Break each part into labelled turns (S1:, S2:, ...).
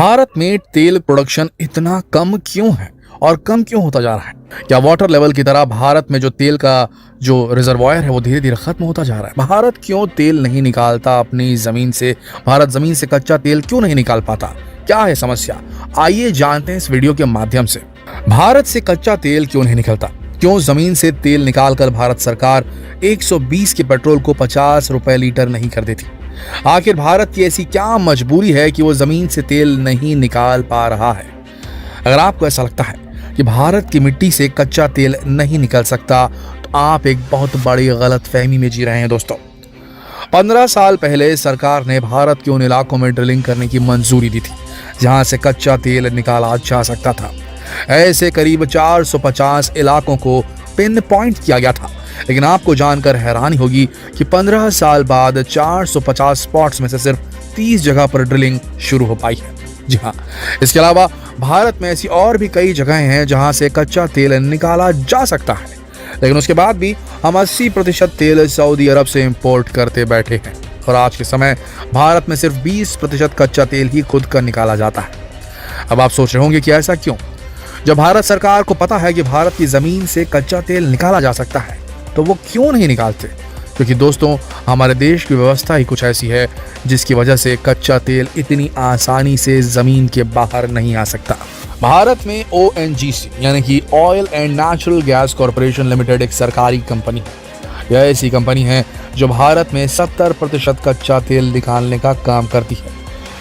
S1: भारत में तेल प्रोडक्शन इतना कम क्यों है और कम क्यों होता जा रहा है? क्या वाटर लेवल की तरह भारत में जो तेल का जो रिजर्वायर है वो धीरे धीरे खत्म होता जा रहा है? भारत क्यों तेल नहीं निकालता अपनी जमीन से? भारत जमीन से कच्चा तेल क्यों नहीं निकाल पाता? क्या है समस्या? आइए जानते हैं इस वीडियो के माध्यम से। भारत से कच्चा तेल क्यों नहीं निकलता? क्यों जमीन से तेल निकालकर भारत सरकार 120 के पेट्रोल को 50 रुपए लीटर नहीं कर देती? आखिर भारत की ऐसी क्या मजबूरी है कि वो जमीन से तेल नहीं निकाल पा रहा है? अगर आपको ऐसा लगता है कि भारत की मिट्टी से कच्चा तेल नहीं निकल सकता तो आप एक बहुत बड़ी गलतफहमी में जी रहे हैं दोस्तों। 15 साल पहले सरकार ने भारत के उन इलाकों में ड्रिलिंग करने की मंजूरी दी थी जहां से कच्चा तेल निकाला जा सकता था। ऐसे करीब 450 इलाकों को पिन पॉइंट किया गया था, लेकिन आपको जानकर हैरानी होगी कि 15 साल बाद 450 स्पॉट्स में से सिर्फ 30 जगह पर ड्रिलिंग शुरू हो पाई है। जी हाँ, इसके अलावा भारत में ऐसी और भी कई जगहें हैं जहां से कच्चा तेल निकाला जा सकता है, लेकिन उसके बाद भी हम 80% तेल सऊदी अरब से इंपोर्ट करते बैठे हैं और आज के समय भारत में सिर्फ 20% कच्चा तेल ही खुद का निकाला जाता है। अब आप सोच रहे होंगे कि ऐसा क्यों? जब भारत सरकार को पता है कि भारत की जमीन से कच्चा तेल निकाला जा सकता है तो वो क्यों नहीं निकालते? क्योंकि दोस्तों, हमारे देश की व्यवस्था ही कुछ ऐसी है जिसकी वजह से कच्चा तेल इतनी आसानी से जमीन के बाहर नहीं आ सकता। भारत में ONGC यानी कि oil and natural gas corporation limited एक सरकारी कंपनी है। यह ऐसी कंपनी है जो भारत में 70% कच्चा तेल निकालने का काम करती है,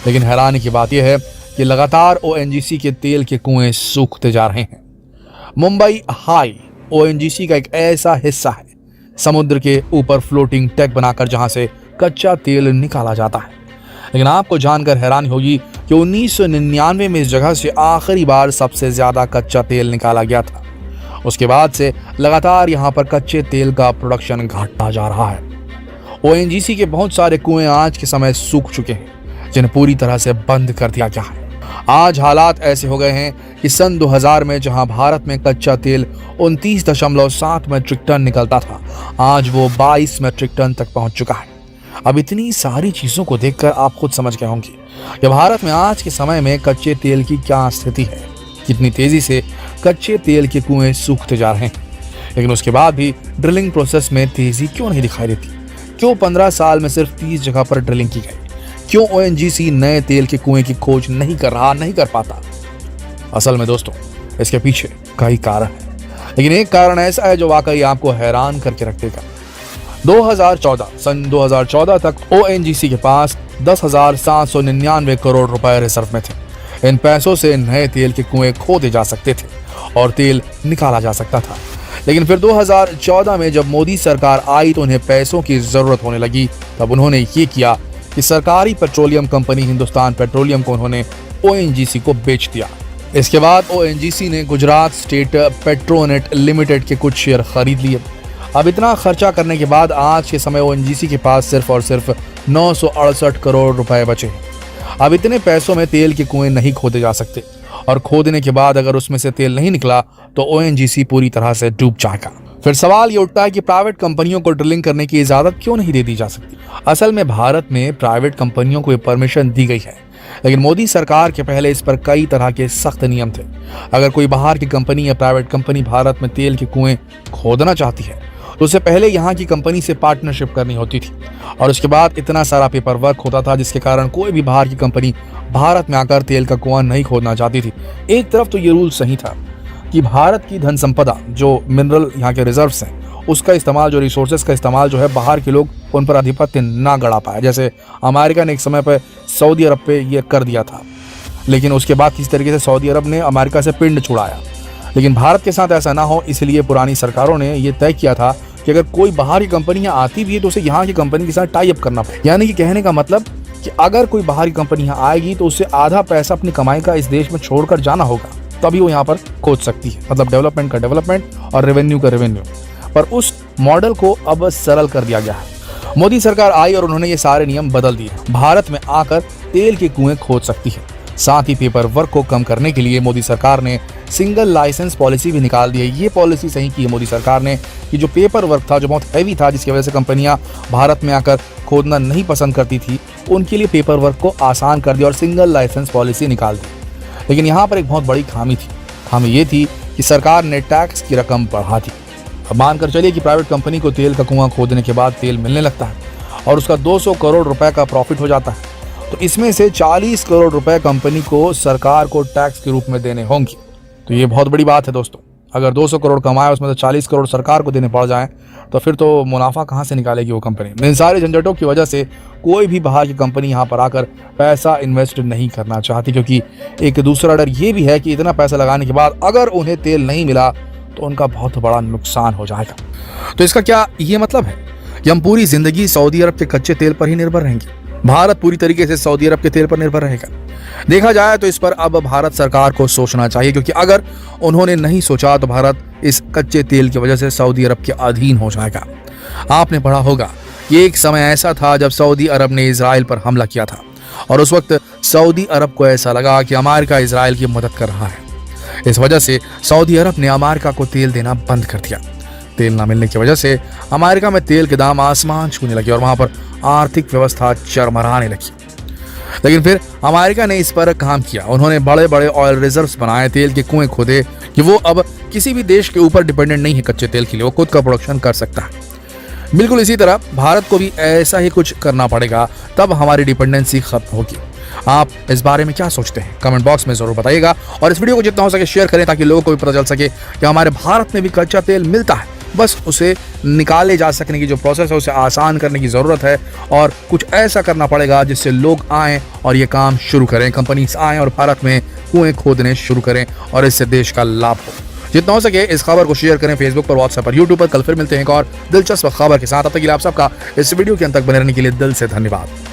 S1: लेकिन हैरानी की बात यह है कि लगातार ONGC के तेल के कुएं सूखते जा रहे हैं। मुंबई हाई ONGC का एक ऐसा हिस्सा है समुद्र के ऊपर फ्लोटिंग टैंक बनाकर जहां से कच्चा तेल निकाला जाता है, लेकिन आपको जानकर हैरानी होगी कि 1999 में इस जगह से आखिरी बार सबसे ज्यादा कच्चा तेल निकाला गया था। उसके बाद से लगातार यहां पर कच्चे तेल का प्रोडक्शन घटता जा रहा है। ONGC के बहुत सारे कुएं आज के समय सूख चुके हैं जिन्हें पूरी तरह से बंद कर दिया गया है। आज हालात ऐसे हो गए हैं कि सन 2000 में जहां भारत में कच्चा तेल 29.7 मीट्रिक टन निकलता था, आज वो 22 मीट्रिक टन तक पहुंच चुका है। अब इतनी सारी चीजों को देखकर आप खुद समझ गए होंगे कि भारत में आज के समय में कच्चे तेल की क्या स्थिति है, कितनी तेजी से कच्चे तेल के कुएं सूखते जा रहे हैं। लेकिन उसके बाद भी ड्रिलिंग प्रोसेस में तेजी क्यों नहीं दिखाई देती? क्यों 15 साल में सिर्फ 30 जगह पर ड्रिलिंग की गई? क्यों ONGC नए तेल के कुएं की खोज नहीं कर पाता? असल में दोस्तों, इसके पीछे कई कारण हैं, लेकिन एक कारण ऐसा है जो वाकई आपको हैरान करके रख देगा। सन 2014 तक ONGC के पास 10,799 करोड़ रुपए रिजर्व में थे। इन पैसों से नए तेल के कुएं खोदे जा सकते थे और तेल निकाला जा सकता था। लेकिन फिर 2014 में जब मोदी सरकार आई तो उन्हें पैसों की जरूरत होने लगी। तब उन्होंने ये किया कि सरकारी पेट्रोलियम कंपनी हिंदुस्तान पेट्रोलियम को उन्होंने ONGC को बेच दिया। इसके बाद ONGC ने गुजरात स्टेट पेट्रोनेट लिमिटेड के कुछ शेयर खरीद लिए। अब इतना खर्चा करने के बाद आज के समय ONGC के पास सिर्फ और सिर्फ 968 करोड़ रुपए बचे हैं। अब इतने पैसों में तेल के कुएं नहीं खोदे जा सकते और खोदने के बाद अगर उसमें से तेल नहीं निकला तो ONGC पूरी तरह से डूब जाएगा। फिर सवाल ये उठता है कि प्राइवेट कंपनियों को ड्रिलिंग करने की इजाजत क्यों नहीं दे दी जा सकती? असल में भारत में प्राइवेट कंपनियों को परमिशन दी गई है, लेकिन मोदी सरकार के पहले इस पर कई तरह के सख्त नियम थे। अगर कोई बाहर की कंपनी या प्राइवेट कंपनी भारत में तेल के कुएं खोदना चाहती है तो उससे पहले यहाँ की कंपनी से पार्टनरशिप करनी होती थी और उसके बाद इतना सारा पेपर वर्क होता था जिसके कारण कोई भी बाहर की कंपनी भारत में आकर तेल का कुआं नहीं खोदना चाहती थी। एक तरफ तो ये रूल सही था कि भारत की धन संपदा जो मिनरल यहाँ के रिजर्व्स हैं उसका इस्तेमाल, जो रिसोर्सेज का इस्तेमाल जो है बाहर के लोग उन पर आधिपत्य ना गड़ा पाए। जैसे अमेरिका ने एक समय पर सऊदी अरब पे ये कर दिया था, लेकिन उसके बाद किसी तरीके से सऊदी अरब ने अमेरिका से पिंड छुड़ाया। लेकिन भारत के साथ ऐसा ना हो इसलिए पुरानी सरकारों ने ये तय किया था कि अगर कोई बाहर की कंपनी यहाँ आती भी है तो उसे यहाँ की कंपनी के साथ टाई अप करना पड़े। यानी कि कहने का मतलब कि अगर कोई बाहर की कंपनी यहाँ आएगी तो उसे आधा पैसा अपनी कमाई का इस देश में छोड़कर जाना होगा, तभी वो यहाँ पर खोद सकती है। मतलब डेवलपमेंट का डेवलपमेंट और रेवेन्यू का रेवेन्यू। पर उस मॉडल को अब सरल कर दिया गया है। मोदी सरकार आई और उन्होंने ये सारे नियम बदल दिए। भारत में आकर तेल के कुएं खोद सकती है। साथ ही पेपर वर्क को कम करने के लिए मोदी सरकार ने सिंगल लाइसेंस पॉलिसी भी निकाल दी है। ये पॉलिसी सही की है मोदी सरकार ने कि जो पेपर वर्क था, जो बहुत हैवी था, जिसकी वजह से कंपनियां भारत में आकर खोदना नहीं पसंद करती थी, उनके लिए पेपर वर्क को आसान कर दिया और सिंगल लाइसेंस पॉलिसी निकाल दी। लेकिन यहाँ पर एक बहुत बड़ी खामी थी। खामी ये थी कि सरकार ने टैक्स की रकम बढ़ा दी। अब मानकर चलिए कि प्राइवेट कंपनी को तेल का कुआं खोदने के बाद तेल मिलने लगता है और उसका 200 करोड़ रुपए का प्रॉफिट हो जाता है, तो इसमें से 40 करोड़ रुपए कंपनी को सरकार को टैक्स के रूप में देने होंगे। तो ये बहुत बड़ी बात है दोस्तों। अगर 200 करोड़ कमाए, उसमें से 40 करोड़ सरकार को देने पड़ जाएं, तो फिर तो मुनाफा कहाँ से निकालेगी वो कंपनी। इन सारे झंझटों की वजह से कोई भी बाहर की कंपनी यहाँ पर आकर पैसा इन्वेस्ट नहीं करना चाहती, क्योंकि एक दूसरा डर ये भी है कि इतना पैसा लगाने के बाद अगर उन्हें तेल नहीं मिला तो उनका बहुत बड़ा नुकसान हो जाएगा। तो इसका क्या ये मतलब है कि हम पूरी जिंदगी सऊदी अरब के कच्चे तेल पर ही निर्भर रहेंगे? भारत पूरी तरीके से सऊदी अरब के तेल पर निर्भर रहेगा? देखा जाए तो इस पर अब भारत सरकार को सोचना चाहिए, क्योंकि अगर उन्होंने नहीं सोचा तो भारत इस कच्चे तेल की वजह से सऊदी अरब के अधीन हो जाएगा। आपने पढ़ा होगा कि एक समय ऐसा था जब सऊदी अरब ने इजराइल पर हमला किया था और उस वक्त सऊदी अरब को ऐसा लगा कि अमेरिका इजराइल की मदद कर रहा है। इस वजह से सऊदी अरब ने अमेरिका को तेल देना बंद कर दिया। तेल ना मिलने की वजह से अमेरिका में तेल के दाम आसमान छूने लगे और वहां पर आर्थिक व्यवस्था चरमराने लगी। लेकिन फिर अमेरिका ने इस पर काम किया। उन्होंने बड़े बड़े ऑयल रिजर्व्स बनाए, तेल के कुएं खोदे कि वो अब किसी भी देश के ऊपर डिपेंडेंट नहीं है कच्चे तेल के लिए, वो खुद का प्रोडक्शन कर सकता है। बिल्कुल इसी तरह भारत को भी ऐसा ही कुछ करना पड़ेगा, तब हमारी डिपेंडेंसी खत्म होगी। आप इस बारे में क्या सोचते हैं? कमेंट बॉक्स में जरूर बताइएगा और इस वीडियो को जितना हो सके शेयर करें, ताकि लोगों को भी पता चल सके कि हमारे भारत में भी कच्चा तेल मिलता है, बस उसे निकाले जा सकने की जो प्रोसेस है उसे आसान करने की ज़रूरत है और कुछ ऐसा करना पड़ेगा जिससे लोग आएँ और ये काम शुरू करें, कंपनीज आएँ और भारत में कुएं खोदने शुरू करें और इससे देश का लाभ हो। जितना हो सके इस खबर को शेयर करें फेसबुक पर, व्हाट्सएप पर, यूट्यूब पर। कल फिर मिलते हैं एक और दिलचस्प खबर के साथ। अब तक के लिए आप सबका इस वीडियो के अंत तक बने रहने के लिए दिल से धन्यवाद।